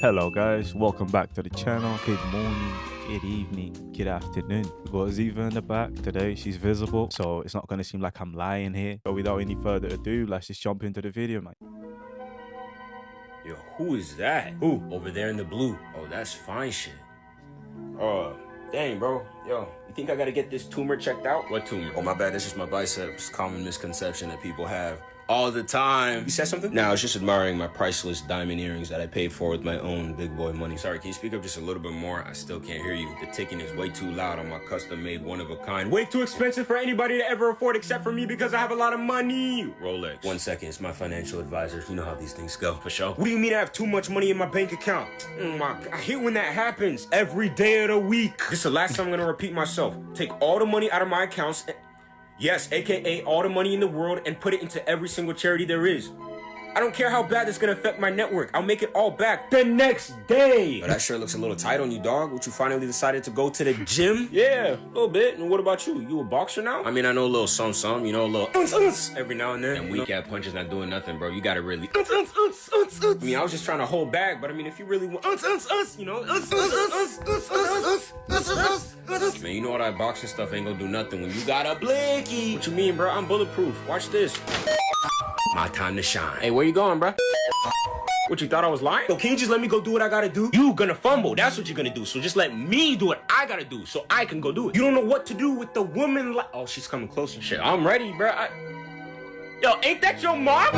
Hello guys, welcome back to the channel. Good morning, good evening, good afternoon. We got Aziva in the back today. She's visible, so it's not going to seem like I'm lying here. But without any further ado, let's just jump into the video, man. Yo, who is that? Who? Over there in the blue. Oh, that's fine shit. Dang, bro. Yo, you think I gotta get this tumor checked out? What tumor? Oh, my bad. That's just my biceps. Common misconception that people have all the time. You said something? Nah, I was just admiring my priceless diamond earrings that I paid for with my own big boy money. Sorry, can you speak up just a little bit more? I still can't hear you. The ticking is way too loud on my custom-made one-of-a-kind. Way too expensive for anybody to ever afford except for me because I have a lot of money. Rolex. 1 second, it's my financial advisor. You know how these things go. For sure. What do you mean I have too much money in my bank account? Oh my God. I hate when that happens every day of the week. This is the last time I'm gonna repeat myself. Take all the money out of my accounts and yes, aka all the money in the world, and put it into every single charity there is. I don't care how bad this is gonna affect my network. I'll make it all back the next day. But that sure looks a little tight on you, dog. What, you finally decided to go to the gym? Yeah, a little bit. And what about you? You a boxer now? I mean, I know a little some, you know, a little every now and then. And weak at punches not doing nothing, bro. You gotta really I mean, I was just trying to hold back, but I mean, if you really want you know, man, you know all that boxing stuff ain't gonna do nothing when you got a blinky. What you mean, bro? I'm bulletproof. Watch this. My time to shine. Hey, where you going, bro? What, you thought I was lying? Yo, can you just let me go do what I gotta do? You gonna fumble. That's what you're gonna do. So just let me do what I gotta do so I can go do it. You don't know what to do with the woman like... Oh, she's coming closer. Shit, I'm ready, bro. Yo, ain't that your mom?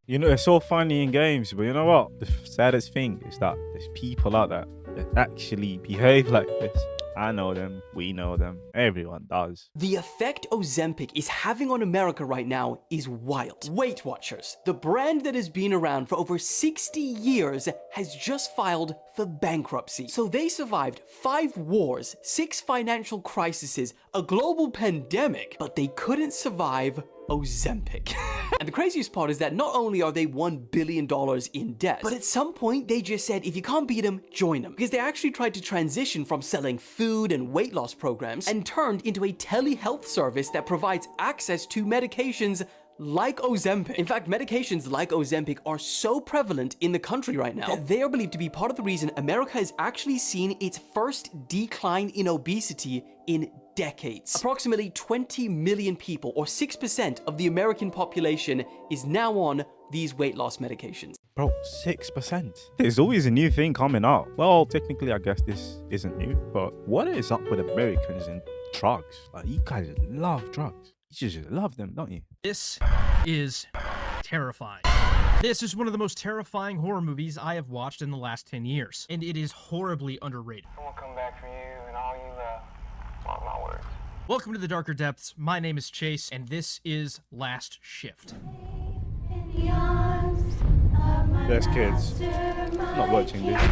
You know, it's so funny in games, but you know what? The saddest thing is that there's people out there that actually behave like this. I know them, we know them, everyone does. The effect Ozempic is having on America right now is wild. Weight Watchers, the brand that has been around for over 60 years, has just filed for bankruptcy. So they survived 5 wars, 6 financial crises, a global pandemic, but they couldn't survive Ozempic. And the craziest part is that not only are they $1 billion in debt, but at some point they just said, if you can't beat them, join them. Because they actually tried to transition from selling food and weight loss programs and turned into a telehealth service that provides access to medications like Ozempic. In fact, medications like Ozempic are so prevalent in the country right now that they are believed to be part of the reason America has actually seen its first decline in obesity in decades. Approximately 20 million people, or 6% of the American population, is now on these weight loss medications. Bro, 6%. There's always a new thing coming out. Well, technically, I guess this isn't new, but what is up with Americans and drugs? Like, you guys love drugs. You just love them, don't you? This is terrifying. This is one of the most terrifying horror movies I have watched in the last 10 years, and it is horribly underrated. Someone come back for you and all you love. Mark my words. Welcome to the Darker Depths. My name is Chase, and this is Last Shift. There's kids. I'm not watching this.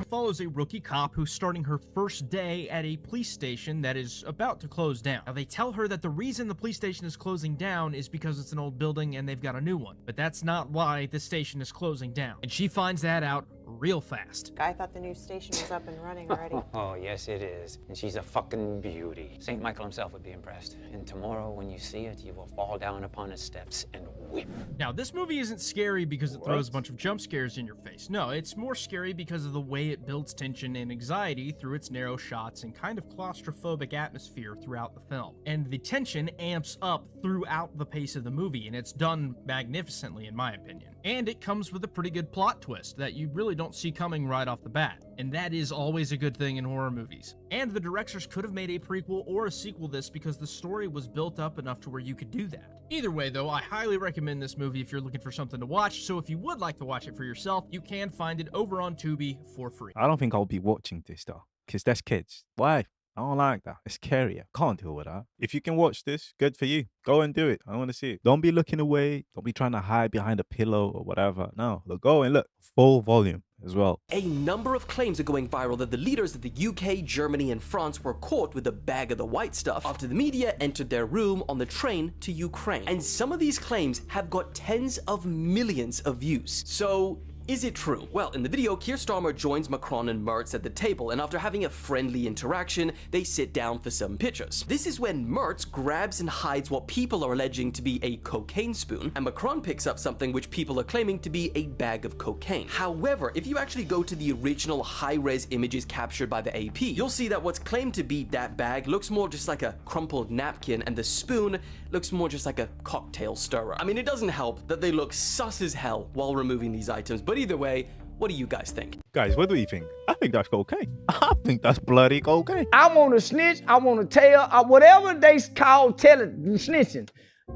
Follows a rookie cop who's starting her first day at a police station that is about to close down. Now, they tell her that the reason the police station is closing down is because it's an old building and they've got a new one. But that's not why the station is closing down. And she finds that out real fast. I thought the new station was up and running already. Oh, yes, it is. And she's a fucking beauty. St. Michael himself would be impressed. And tomorrow, when you see it, you will fall down upon its steps and weep. Now, this movie isn't scary because it throws a bunch of jump scares in your face. No, it's more scary because of the way it builds tension and anxiety through its narrow shots and kind of claustrophobic atmosphere throughout the film. And the tension amps up throughout the pace of the movie, and it's done magnificently, in my opinion. And it comes with a pretty good plot twist that you really don't see coming right off the bat. And that is always a good thing in horror movies. And the directors could have made a prequel or a sequel to this because the story was built up enough to where you could do that. Either way, though, I highly recommend this movie if you're looking for something to watch, so if you would like to watch it for yourself, you can find it over on Tubi for free. I don't think I'll be watching this though, because that's kids. Why? I don't like that. It's scary. I can't deal with that. If you can watch this, good for you. Go and do it. I want to see it. Don't be looking away. Don't be trying to hide behind a pillow or whatever. No, go and look. Full volume as well. A number of claims are going viral that the leaders of the UK, Germany, and France were caught with a bag of the white stuff after the media entered their room on the train to Ukraine. And some of these claims have got tens of millions of views. So Is it true? Well, in the video, Keir Starmer joins Macron and Merz at the table, and after having a friendly interaction, they sit down for some pictures. This is when Merz grabs and hides what people are alleging to be a cocaine spoon, and Macron picks up something which people are claiming to be a bag of cocaine. However, if you actually go to the original high-res images captured by the AP, you'll see that what's claimed to be that bag looks more just like a crumpled napkin, and the spoon looks more just like a cocktail stirrer. I mean, it doesn't help that they look sus as hell while removing these items, but either way, what do you guys think? Guys, what do you think? I think that's cocaine. I think that's bloody cocaine. I want to snitch. I want to tell. Whatever they call telling, snitching,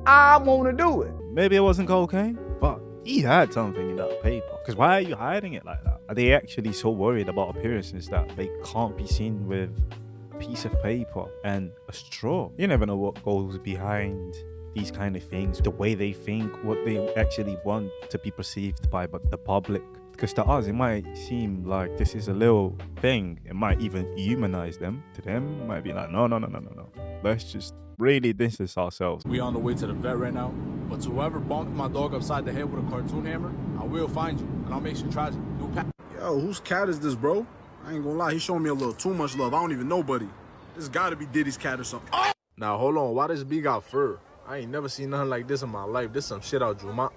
I want to do it. Maybe it wasn't cocaine, but he had something in that paper. Because why are you hiding it like that? Are they actually so worried about appearances that they can't be seen with a piece of paper and a straw? You never know what goes behind these kind of things, the way they think, what they actually want to be perceived by the public. Because to us, it might seem like this is a little thing. It might even humanize them. To them, it might be like, no. Let's just really distance ourselves. We on the way to the vet right now, but to whoever bonked my dog upside the head with a cartoon hammer, I will find you, and I'll make sure tragic. Yo, whose cat is this, bro? I ain't gonna lie, he's showing me a little too much love. I don't even know, buddy. This gotta be Diddy's cat or something. Oh! Now, hold on, why this bee got fur? I ain't never seen nothing like this in my life. This some shit out drew my...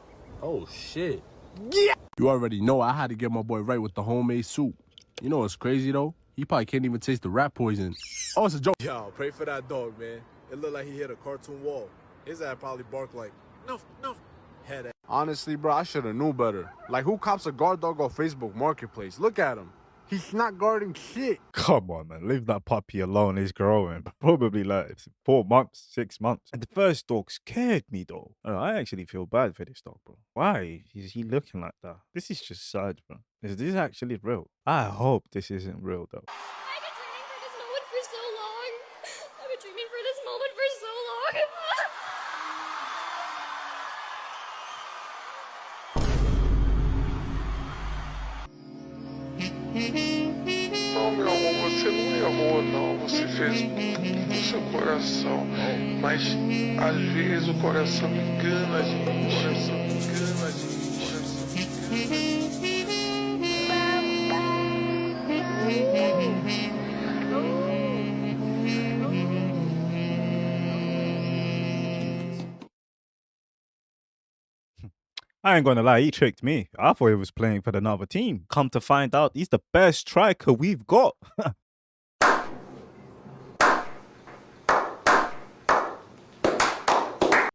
Oh, shit. Yeah! You already know I had to get my boy right with the homemade soup. You know what's crazy, though? He probably can't even taste the rat poison. Oh, it's a joke. Yo, pray for that dog, man. It looked like he hit a cartoon wall. His ass probably barked like, no, head ass. Honestly, bro, I should have knew better. Like, who cops a guard dog on Facebook Marketplace? Look at him. He's not guarding shit. Come on, man. Leave that puppy alone. He's growing. Probably like 4 months, 6 months. And the first dog scared me, though. I actually feel bad for this dog, bro. Why is he looking like that? This is just sad, bro. Is this actually real? I hope this isn't real, though. I've been dreaming for this moment for so long. I've been dreaming for this moment for so long. Não, meu amor, você não errou, não. Você fez com seu coração. Mas, às vezes, o coração engana a gente. O coração engana a gente. O coração I ain't gonna lie, he tricked me. I thought he was playing for another team. Come to find out, he's the best striker we've got.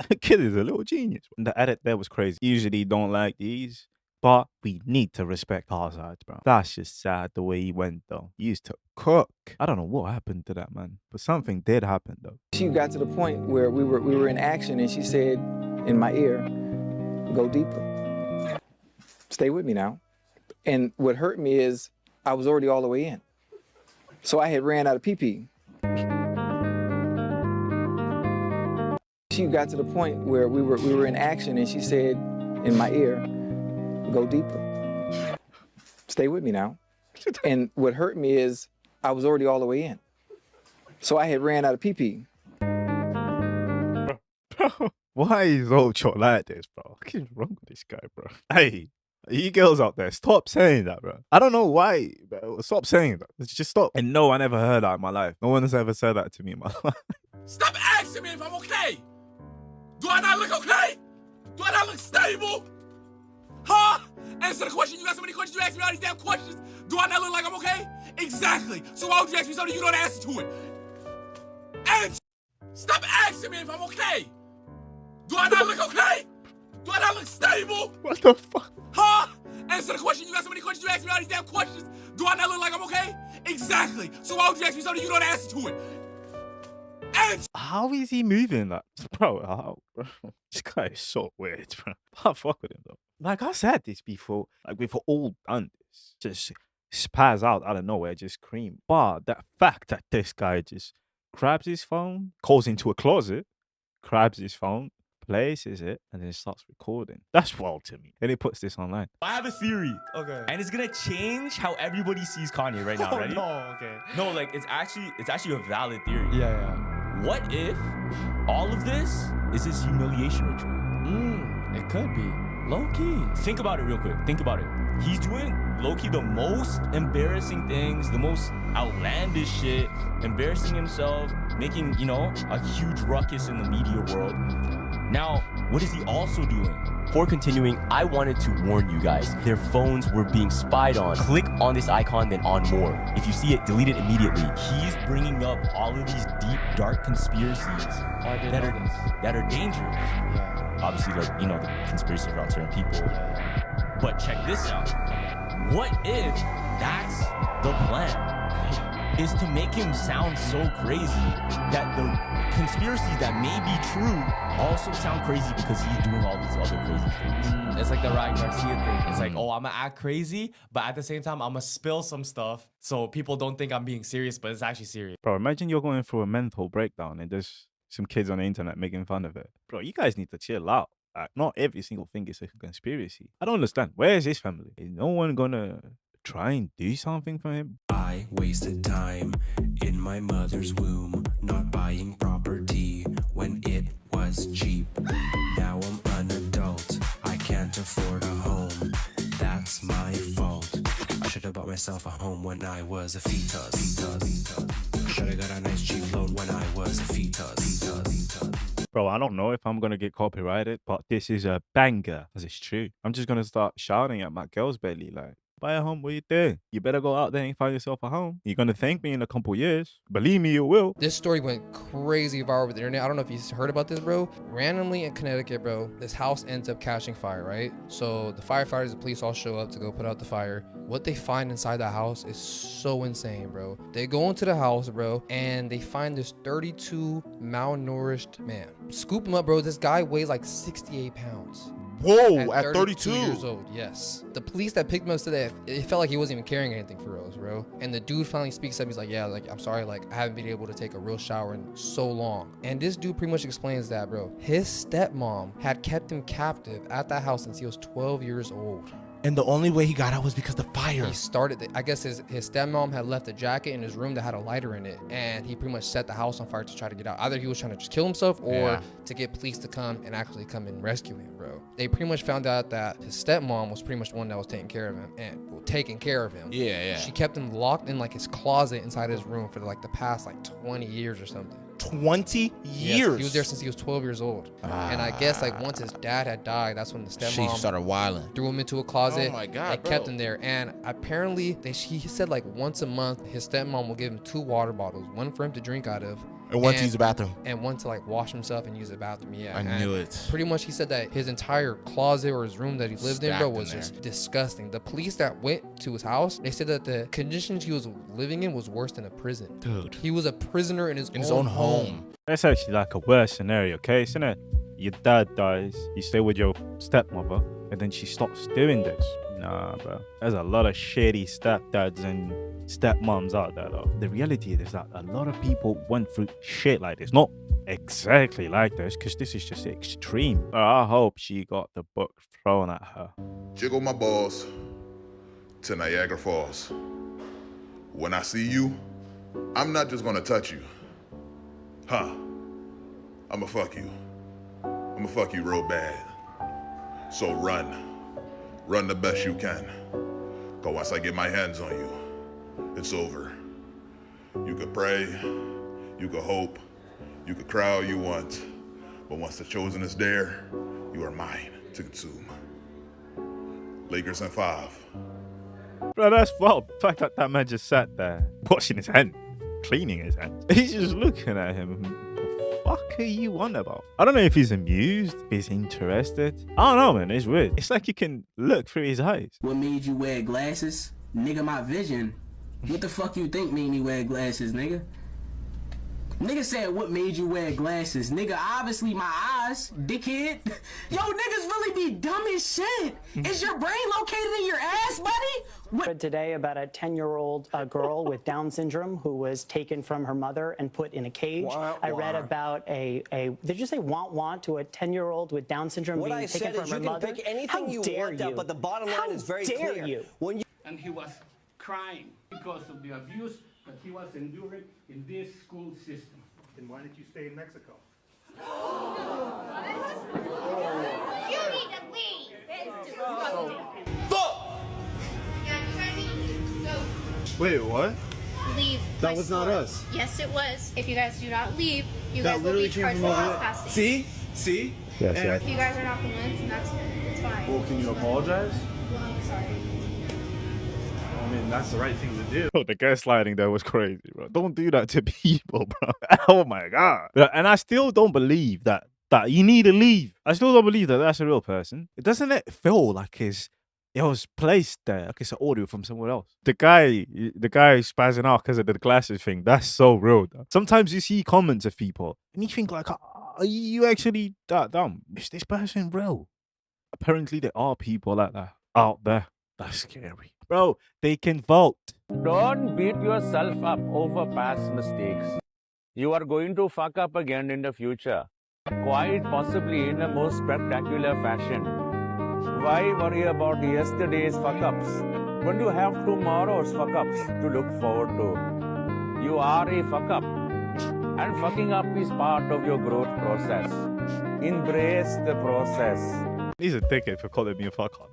The kid is a little genius. The edit there was crazy. Usually don't like these, but we need to respect Hazard, bro. That's just sad the way he went, though. He used to cook. I don't know what happened to that man, but something did happen, though. She got to the point where we were in action, and she said in my ear, "Go deeper. Stay with me now." And what hurt me is I was already all the way in, so I had ran out of pee-pee. She got to the point where we were in action, and she said in my ear, "Go deeper. Stay with me now." And what hurt me is I was already all the way in, so I had ran out of pee-pee. Why is Ocho like this, bro? What is wrong with this guy, bro? Hey, you girls out there, stop saying that, bro. I don't know why, bro. Stop saying that. Just stop. And no, I never heard that in my life. No one has ever said that to me in my life. Stop asking me if I'm okay. Do I not look okay? Do I not look stable? Huh? Answer the question. You got so many questions. You ask me all these damn questions. Do I not look like I'm okay? Exactly. So why would you ask me something you don't answer to it? Answer. Stop asking me if I'm okay. Do I not look okay? Do I not look stable? What the fuck? Huh? Answer the question. You got so many questions. You ask me all these damn questions. Do I not look like I'm okay? Exactly. So why would you ask me something you don't answer to it? Answer. How is he moving that? Bro, how? Bro? This guy is so weird, bro. I fuck with him, though. Like I said this before, like we've all done this. Just spaz out of nowhere, just cream. But that fact that this guy just grabs his phone, calls into a closet, grabs his phone, places it, and then starts recording. That's wild to me. Then he puts this online. I have a theory. Okay. And it's gonna change how everybody sees Kanye right now. Ready? No, okay. No, like it's actually a valid theory. Yeah. What if all of this is his humiliation ritual? It could be. Low key. Think about it real quick. Think about it. He's doing low key the most embarrassing things, the most outlandish shit, embarrassing himself, making, you know, a huge ruckus in the media world. Now, what is he also doing? Before continuing, I wanted to warn you guys. Their phones were being spied on. Click on this icon, then on more. If you see it, delete it immediately. He's bringing up all of these deep, dark conspiracies that are dangerous. Yeah. Obviously, like, you know, the conspiracies around certain people. Yeah. But check this out. What if that's the plan? Is to make him sound so crazy that the conspiracies that may be true also sound crazy because he's doing all these other crazy things. It's like the Ryan Garcia thing. It's like, oh, I'm gonna act crazy, but at the same time, I'm gonna spill some stuff so people don't think I'm being serious, but it's actually serious. Bro, imagine you're going through a mental breakdown and there's some kids on the internet making fun of it. Bro, you guys need to chill out. Like, not every single thing is a conspiracy. I don't understand. Where is his family? Is no one gonna try and do something for him? I wasted time in my mother's womb, not buying property when it was cheap. Now I'm an adult, I can't afford a home. That's my fault. I should have bought myself a home when I was a fetus. Should have got a nice cheap loan when I was a fetus. Bro, I don't know if I'm gonna get copyrighted, but this is a banger, because it's true. I'm just gonna start shouting at my girl's belly like, buy a home, what you doing? You better go out there and find yourself a home. You're gonna thank me in a couple years. Believe me, you will. This story went crazy viral over the internet. I don't know if you heard about this, bro. Randomly in Connecticut, bro, this house ends up catching fire, right? So the firefighters, the police all show up to go put out the fire. What they find inside that house is so insane, bro. They go into the house, bro, and they find this 32 malnourished man. Scoop him up, bro. This guy weighs like 68 pounds. Whoa, at 32 years old, yes. The police that picked him up said that it felt like he wasn't even carrying anything for real, bro. And the dude finally speaks up. He's like, yeah, like, I'm sorry, like, I haven't been able to take a real shower in so long. And this dude pretty much explains that, bro. His stepmom had kept him captive at that house since he was 12 years old. And the only way he got out was because of the fire. He started, I guess his stepmom had left a jacket in his room that had a lighter in it. And he pretty much set the house on fire to try to get out. Either he was trying to just kill himself or to get police to come and actually come and rescue him, bro. They pretty much found out that his stepmom was pretty much the one that was taking care of him. Yeah. She kept him locked in like his closet inside his room for like the past like 20 years or something. 20 years? Yes, he was there since he was 12 years old. And I guess like once his dad had died, that's when the stepmom started wilding. Threw him into a closet. Oh my God, and kept him there. And apparently he said like once a month his stepmom will give him 2 water bottles, one for him to drink out of, and one to use the bathroom, and one to like wash himself and use the bathroom. Yeah, I knew it. Pretty much he said that his entire closet or his room that he lived in, bro, was just disgusting. The police that went to his house, they said that the conditions he was living in was worse than a prison. Dude, he was a prisoner in his own home. That's actually like a worse scenario case, isn't it? Your dad dies, you stay with your stepmother, and then she stops doing this. Nah, bro. There's a lot of shady stepdads and stepmoms out there, though. The reality is that a lot of people went through shit like this. Not exactly like this, because this is just extreme. I hope she got the book thrown at her. Jiggle my balls to Niagara Falls. When I see you, I'm not just gonna touch you. I'ma fuck you. I'ma fuck you real bad. So run. Run the best you can. Cause once I get my hands on you, it's over. You could pray, you could hope, you could cry all you want, but once the chosen is there, you are mine to consume. Lakers in 5. Bro, that's wild. The fact that man just sat there, washing his hand, cleaning his hands. He's just looking at him. What the fuck are you on about? I don't know if he's amused, if he's interested. I don't know, man. It's weird. It's like you can look through his eyes. What made you wear glasses? Nigga, my vision. What the fuck you think made me wear glasses, nigga? Nigga said, what made you wear glasses? Nigga, obviously my eyes, dickhead. Yo, niggas really be dumb as shit. Is your brain located in your ass, buddy? Read today about a 10-year-old girl with Down syndrome who was taken from her mother and put in a cage. I read about did you say want to a 10-year-old with Down syndrome what being I taken said from is her you can mother? pick anything you want, but the bottom line is very clear. You? When you and he was crying because of the abuse that he was enduring in this school system. Then why did you stay in Mexico? You need to leave. Wait, what? Leave. That my was not store. us. Yes, it was. If you guys do not leave, you That guys will literally be came charged from for over there. trespassing. See? See? Yes, yes. If you guys are not convinced, then that's it's fine. Well, can you apologize? Well, I'm sorry. I mean, that's the right thing to do. Oh, the gaslighting there was crazy, bro. Don't do that to people, bro. Oh my god. And I still don't believe that you need to leave. I still don't believe that that's a real person. It doesn't it feel like it was placed there, like it's an audio from somewhere else. The guy spazzing out because of the glasses thing. That's so real. Though. Sometimes you see comments of people and you think like, are you actually that dumb? Is this person real? Apparently, there are people like that out there. That's scary. Bro, they can vote. Don't beat yourself up over past mistakes. You are going to fuck up again in the future, quite possibly in a most spectacular fashion. Why worry about yesterday's fuck-ups when you have tomorrow's fuck-ups to look forward to? You are a fuck-up, and fucking up is part of your growth process. Embrace the process. He's a dickhead for calling me a fuck up.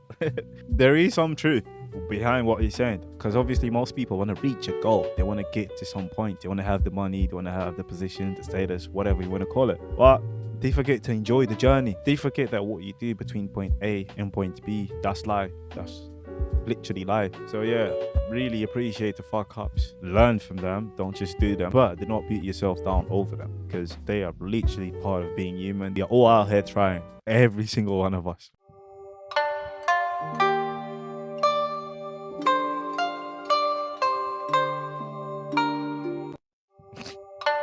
There is some truth behind what he's saying, because obviously most people want to reach a goal. They want to get to some point. They want to have the money. They want to have the position, the status, whatever you want to call it. But they forget to enjoy the journey. They forget that what you do between point A and point B, that's life. That's literally life. So yeah, really appreciate the fuck ups. Learn from them. Don't just do them. But do not beat yourself down over them, because they are literally part of being human. They're all out here trying. Every single one of us.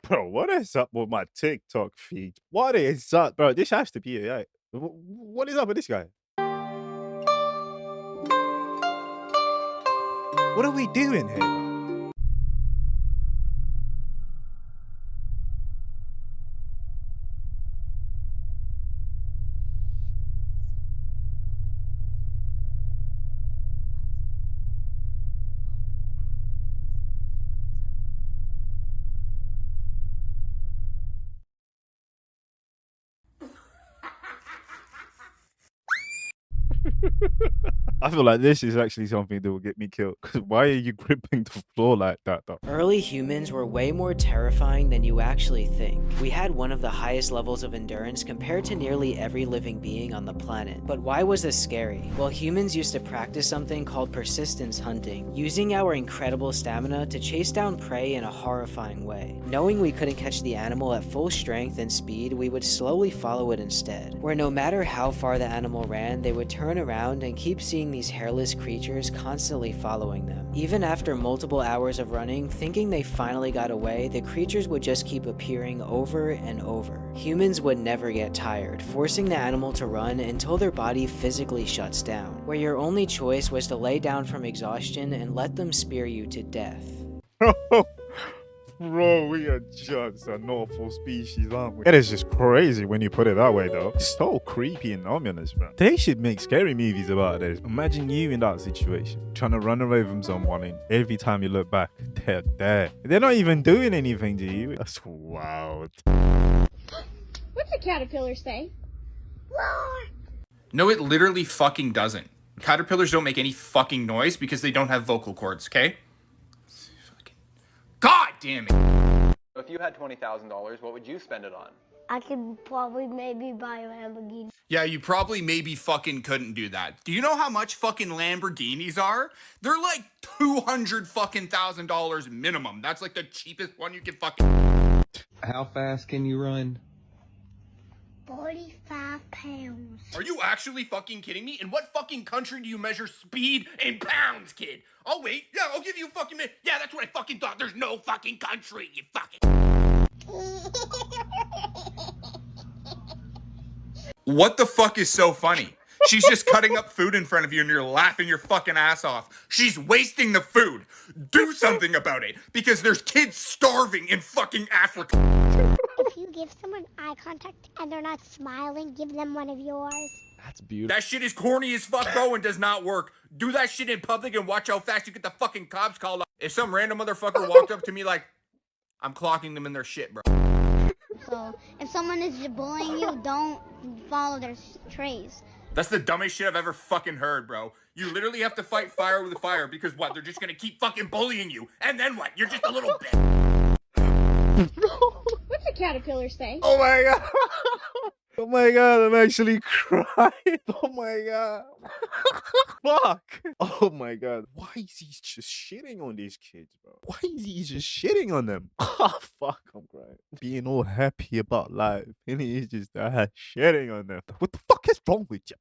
Bro, what is up with my TikTok feed? What is up, bro? This has to be AI. What is up with this guy? What are we doing here? I feel like this is actually something that will get me killed. Because why are you gripping the floor like that, though? Early humans were way more terrifying than you actually think. We had one of the highest levels of endurance compared to nearly every living being on the planet. But why was this scary? Well, humans used to practice something called persistence hunting, using our incredible stamina to chase down prey in a horrifying way. Knowing we couldn't catch the animal at full strength and speed, we would slowly follow it instead, where no matter how far the animal ran, they would turn around and keep seeing these hairless creatures constantly following them. Even after multiple hours of running, thinking they finally got away, the creatures would just keep appearing over and over. Humans would never get tired, forcing the animal to run until their body physically shuts down, where your only choice was to lay down from exhaustion and let them spear you to death. Bro, we are just an awful species, aren't we? It is just crazy when you put it that way, though. It's so creepy and ominous, bro. They should make scary movies about this. Imagine you in that situation, trying to run away from someone, and every time you look back, they're there. They're not even doing anything to you. That's wild. What's a caterpillar say? No, it literally fucking doesn't. Caterpillars don't make any fucking noise because they don't have vocal cords, okay? God damn it. If you had $20,000, what would you spend it on? I could probably maybe buy a Lamborghini. Yeah, you probably maybe fucking couldn't do that. Do you know how much fucking Lamborghinis are? They're like $200,000 minimum. That's like the cheapest one you can fucking... How fast can you run? 45 pounds. Are you actually fucking kidding me? In what fucking country do you measure speed in pounds, kid? Oh, wait. Yeah, I'll give you a fucking minute. Yeah, that's what I fucking thought. There's no fucking country, you fucking... What the fuck is so funny? She's just cutting up food in front of you and you're laughing your fucking ass off. She's wasting the food. Do something about it, because there's kids starving in fucking Africa. If you give someone eye contact and they're not smiling, give them one of yours. That's beautiful. That shit is corny as fuck, bro, and does not work. Do that shit in public and watch how fast you get the fucking cops called up. If some random motherfucker walked up to me like, I'm clocking them in their shit, bro. So if someone is bullying you, don't follow their trays. That's the dumbest shit I've ever fucking heard, bro. You literally have to fight fire with fire because what? They're just gonna keep fucking bullying you. And then what? You're just a little bitch. What's a caterpillar say? Oh my god. Oh my god, I'm actually crying. Oh my god. Fuck. Oh my god. Why is he just shitting on these kids, bro? Why is he just shitting on them? Oh fuck, I'm crying. Being all happy about life. And he's just shitting on them. What the fuck is wrong with you?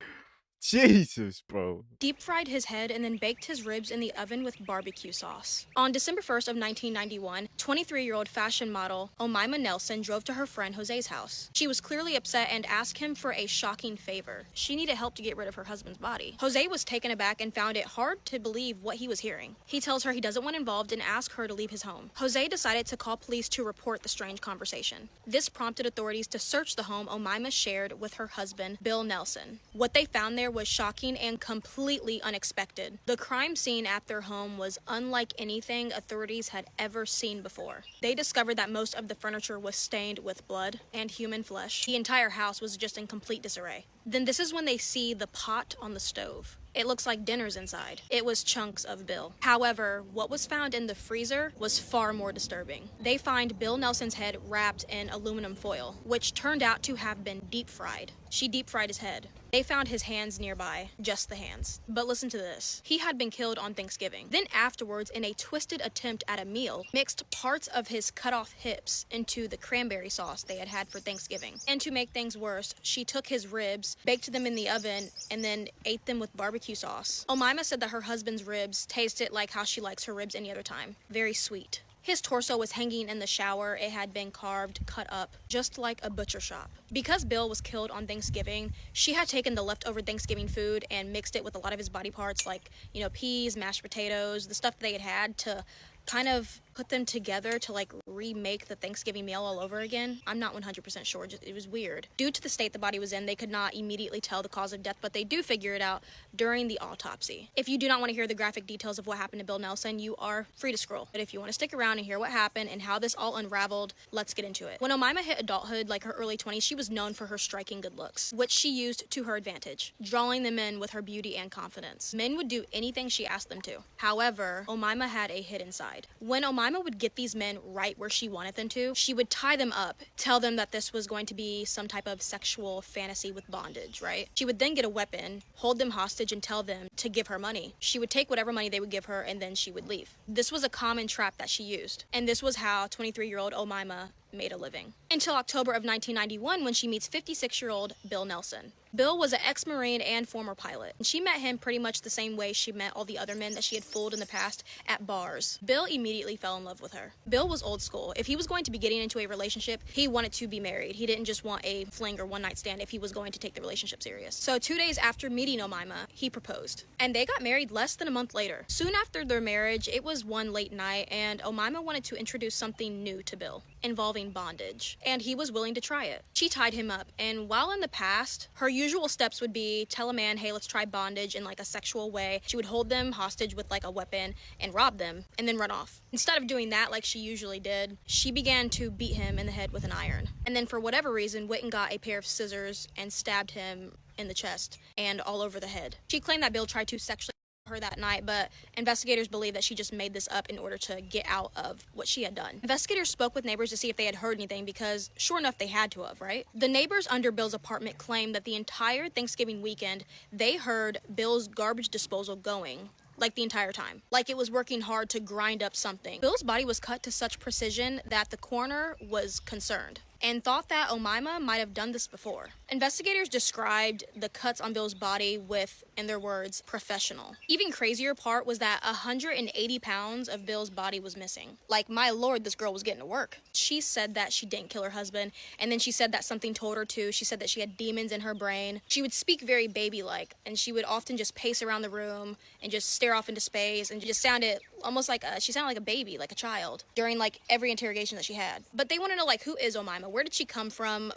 Jesus, bro. Deep fried his head and then baked his ribs in the oven with barbecue sauce. On December 1st of 1991, 23-year-old fashion model Omaima Nelson drove to her friend Jose's house. She was clearly upset and asked him for a shocking favor. She needed help to get rid of her husband's body. Jose was taken aback and found it hard to believe what he was hearing. He tells her he doesn't want involved and asks her to leave his home. Jose decided to call police to report the strange conversation. This prompted authorities to search the home Omaima shared with her husband, Bill Nelson. What they found there was shocking and completely unexpected. The crime scene at their home was unlike anything authorities had ever seen before. They discovered that most of the furniture was stained with blood and human flesh. The entire house was just in complete disarray. Then this is when they see the pot on the stove. It looks like dinner's inside. It was chunks of Bill. However, what was found in the freezer was far more disturbing. They find Bill Nelson's head wrapped in aluminum foil, which turned out to have been deep fried. She deep fried his head. They found his hands nearby, just the hands. But listen to this. He had been killed on Thanksgiving. Then afterwards, in a twisted attempt at a meal, mixed parts of his cut off hips into the cranberry sauce they had had for Thanksgiving. And to make things worse, she took his ribs, baked them in the oven, and then ate them with barbecue sauce. Omaima said that her husband's ribs tasted like how she likes her ribs any other time. Very sweet. His torso was hanging in the shower. It had been carved, cut up, just like a butcher shop. Because Bill was killed on Thanksgiving, she had taken the leftover Thanksgiving food and mixed it with a lot of his body parts, like, peas, mashed potatoes, the stuff they had to kind of put them together to remake the Thanksgiving meal all over again. I'm not 100% sure, it was weird. Due to the state the body was in, they could not immediately tell the cause of death, but they do figure it out during the autopsy. If you do not want to hear the graphic details of what happened to Bill Nelson, you are free to scroll. But if you want to stick around and hear what happened and how this all unraveled, let's get into it. When Omaima hit adulthood, like her early 20s, she was known for her striking good looks, which she used to her advantage, drawing them in with her beauty and confidence. Men would do anything she asked them to. However, Omaima had a hidden side. When Omaima would get these men right where she wanted them to, she would tie them up, tell them that this was going to be some type of sexual fantasy with bondage, right? She would then get a weapon, hold them hostage, and tell them to give her money. She would take whatever money they would give her, and then she would leave. This was a common trap that she used, and this was how 23-year-old Omaima made a living. Until October of 1991, when she meets 56-year-old Bill Nelson. Bill was an ex-Marine and former pilot, and she met him pretty much the same way she met all the other men that she had fooled in the past at bars. Bill immediately fell in love with her. Bill was old school. If he was going to be getting into a relationship, he wanted to be married. He didn't just want a fling or one-night stand if he was going to take the relationship serious. So 2 days after meeting Omaima, he proposed, and they got married less than a month later. Soon after their marriage, it was one late night, and Omaima wanted to introduce something new to Bill, involving bondage, and he was willing to try it. She tied him up, and while in the past, her usual steps would be tell a man, hey, let's try bondage in a sexual way. She would hold them hostage with a weapon and rob them and then run off. Instead of doing that like she usually did, she began to beat him in the head with an iron. And then for whatever reason, went and got a pair of scissors and stabbed him in the chest and all over the head. She claimed that Bill tried to sexually her that night, but investigators believe that she just made this up in order to get out of what she had done. Investigators spoke with neighbors to see if they had heard anything because sure enough they had to have, right? The neighbors under Bill's apartment claimed that the entire Thanksgiving weekend they heard Bill's garbage disposal going the entire time. It was working hard to grind up something. Bill's body was cut to such precision that the coroner was concerned and thought that Omaima might have done this before. Investigators described the cuts on Bill's body with, in their words, professional. Even crazier part was that 180 pounds of Bill's body was missing. My lord, this girl was getting to work. She said that she didn't kill her husband, and then she said that something told her to. She said that she had demons in her brain. She would speak very baby-like, and she would often just pace around the room and just stare off into space and just sounded almost she sounded like a baby, like a child, during every interrogation that she had. But they want to know who is Omaima? Where did she come from?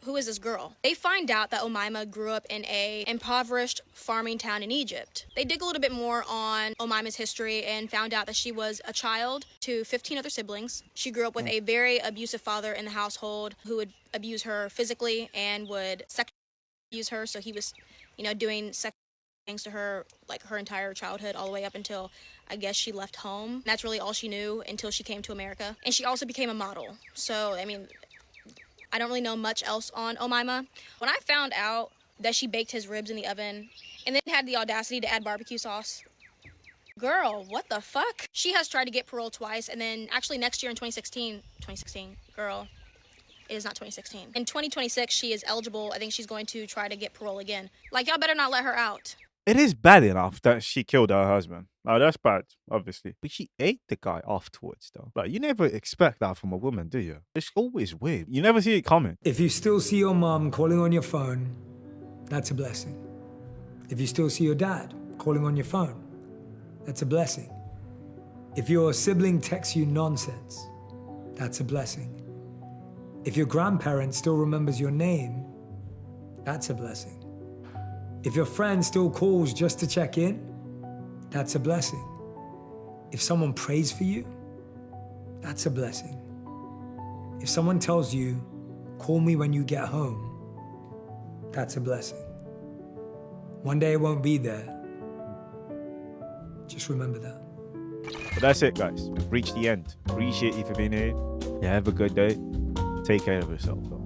Who is this girl? They find out that Omaima grew up in a impoverished farming town in Egypt. They dig a little bit more on Omaima's history and found out that she was a child to 15 other siblings. She grew up with a very abusive father in the household who would abuse her physically and would sexually abuse her, so he was doing sex things to her like her entire childhood, all the way up until I guess she left home. That's really all she knew until she came to America. And she also became a model. So, I mean, I don't really know much else on Omaima. When I found out that she baked his ribs in the oven and then had the audacity to add barbecue sauce, girl, what the fuck? She has tried to get parole twice, and then actually next year in 2016, girl, it is not 2016. In 2026, she is eligible. I think she's going to try to get parole again. Like, y'all better not let her out. It is bad enough that she killed her husband. Now, that's bad, obviously. But she ate the guy afterwards, though. Like, you never expect that from a woman, do you? It's always weird. You never see it coming. If you still see your mom calling on your phone, that's a blessing. If you still see your dad calling on your phone, that's a blessing. If your sibling texts you nonsense, that's a blessing. If your grandparent still remembers your name, that's a blessing. If your friend still calls just to check in, that's a blessing. If someone prays for you, that's a blessing. If someone tells you, call me when you get home, that's a blessing. One day it won't be there. Just remember that. But that's it, guys. We've reached the end. Appreciate you for being here. Yeah, have a good day. Take care of yourself, though.